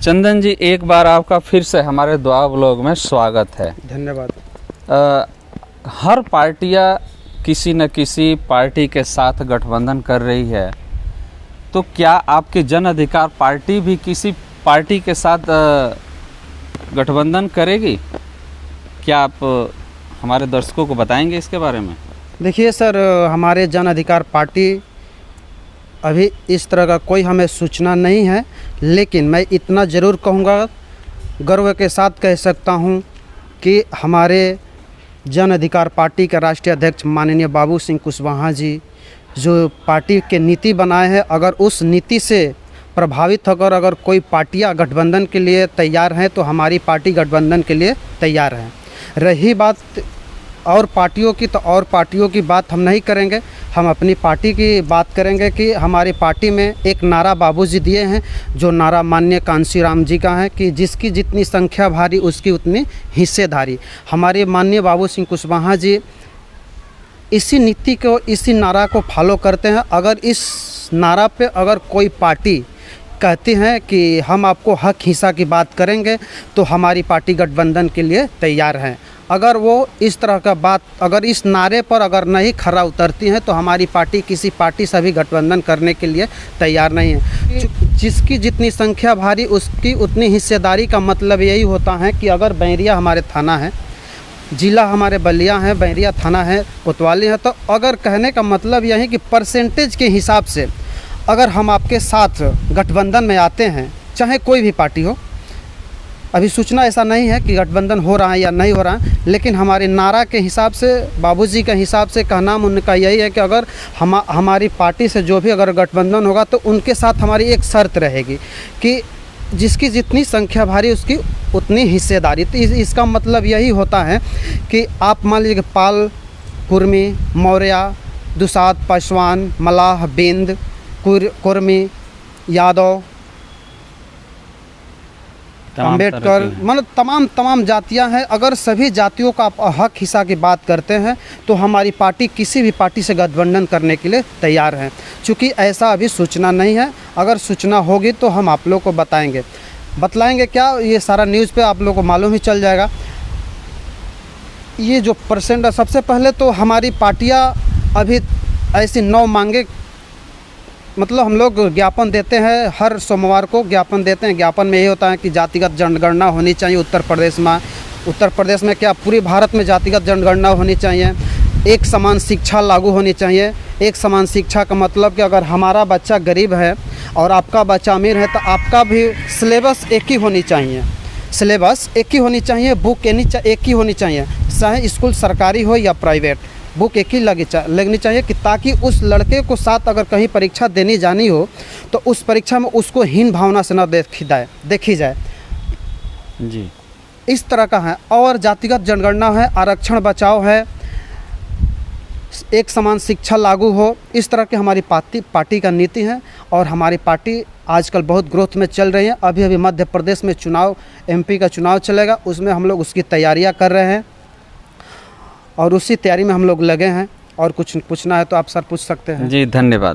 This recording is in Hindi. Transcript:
चंदन जी, एक बार आपका फिर से हमारे दुआ व्लॉग में स्वागत है। धन्यवाद। हर पार्टियां किसी न किसी पार्टी के साथ गठबंधन कर रही है, तो क्या आपकी जन अधिकार पार्टी भी किसी पार्टी के साथ गठबंधन करेगी? क्या आप हमारे दर्शकों को बताएंगे इसके बारे में? देखिए सर, हमारे जन अधिकार पार्टी अभी इस तरह का कोई हमें सूचना नहीं है, लेकिन मैं इतना ज़रूर कहूँगा, गर्व के साथ कह सकता हूँ कि हमारे जन अधिकार पार्टी के राष्ट्रीय अध्यक्ष माननीय बाबू सिंह कुशवाहा जी जो पार्टी के नीति बनाए हैं, अगर उस नीति से प्रभावित होकर अगर कोई पार्टियां गठबंधन के लिए तैयार हैं तो हमारी पार्टी गठबंधन के लिए तैयार है। रही बात और पार्टियों की, तो और पार्टियों की बात हम नहीं करेंगे, हम अपनी पार्टी की बात करेंगे कि हमारी पार्टी में एक नारा बाबूजी दिए हैं, जो नारा माननीय कांशीराम जी का है कि जिसकी जितनी संख्या भारी उसकी उतनी हिस्सेदारी। हमारे माननीय बाबू सिंह कुशवाहा जी इसी नीति को, इसी नारा को फॉलो करते हैं। अगर इस नारा पे अगर कोई पार्टी कहती हैं कि हम आपको हक हिस्सा की बात करेंगे, तो हमारी पार्टी गठबंधन के लिए तैयार है। अगर वो इस तरह का बात, अगर इस नारे पर अगर नहीं खरा उतरती हैं, तो हमारी पार्टी किसी पार्टी से भी गठबंधन करने के लिए तैयार नहीं है। जिसकी जितनी संख्या भारी उसकी उतनी हिस्सेदारी का मतलब यही होता है कि अगर बैरिया हमारे थाना है, जिला हमारे बलिया है, बैरिया थाना है, कोतवाली है, तो अगर कहने का मतलब यह है कि परसेंटेज के हिसाब से अगर हम आपके साथ गठबंधन में आते हैं, चाहे कोई भी पार्टी हो, अभी सूचना ऐसा नहीं है कि गठबंधन हो रहा है या नहीं हो रहा है, लेकिन हमारे नारा के हिसाब से, बाबूजी के हिसाब से कहना उनका यही है कि अगर हमारी पार्टी से जो भी अगर गठबंधन होगा तो उनके साथ हमारी एक शर्त रहेगी कि जिसकी जितनी संख्या भारी उसकी उतनी हिस्सेदारी। तो इसका मतलब यही होता है कि आप मान लीजिए कि पाल, कुर्मी, मौर्य, दुसाद, पासवान, मलाह, बिंद, कुर्मी, यादव, अम्बेडकर, मतलब तमाम जातियां हैं। अगर सभी जातियों का आप हक हिस्सा की बात करते हैं तो हमारी पार्टी किसी भी पार्टी से गठबंधन करने के लिए तैयार है। चूँकि ऐसा अभी सूचना नहीं है, अगर सूचना होगी तो हम आप लोग को बतलाएंगे। क्या ये सारा न्यूज़ पे आप लोग को मालूम ही चल जाएगा। ये जो परसेंट, सबसे पहले तो हमारी पार्टियाँ अभी ऐसी 9 मांगे, मतलब हम लोग ज्ञापन देते हैं, हर सोमवार को ज्ञापन देते हैं। ज्ञापन में ये होता है कि जातिगत जनगणना होनी चाहिए उत्तर प्रदेश में क्या पूरे भारत में जातिगत जनगणना होनी चाहिए। एक समान शिक्षा लागू होनी चाहिए। एक समान शिक्षा का मतलब कि अगर हमारा बच्चा गरीब है और आपका बच्चा अमीर है, तो आपका भी सिलेबस एक ही होनी चाहिए, बुक एक ही होनी चाहिए, चाहे स्कूल सरकारी हो या प्राइवेट, बुक एक ही लगनी चाहिए कि ताकि उस लड़के को साथ अगर कहीं परीक्षा देनी जानी हो तो उस परीक्षा में उसको हीन भावना से न देखी जाए जी। इस तरह का है। और जातिगत जनगणना है, आरक्षण बचाव है, एक समान शिक्षा लागू हो, इस तरह की हमारी पार्टी का नीति है। और हमारी पार्टी आजकल बहुत ग्रोथ में चल रही है। अभी मध्य प्रदेश में चुनाव, MP का चुनाव चलेगा, उसमें हम लोग उसकी तैयारियां कर रहे हैं और उसी तैयारी में हम लोग लगे हैं। और कुछ पूछना है तो आप सर पूछ सकते हैं। जी, धन्यवाद।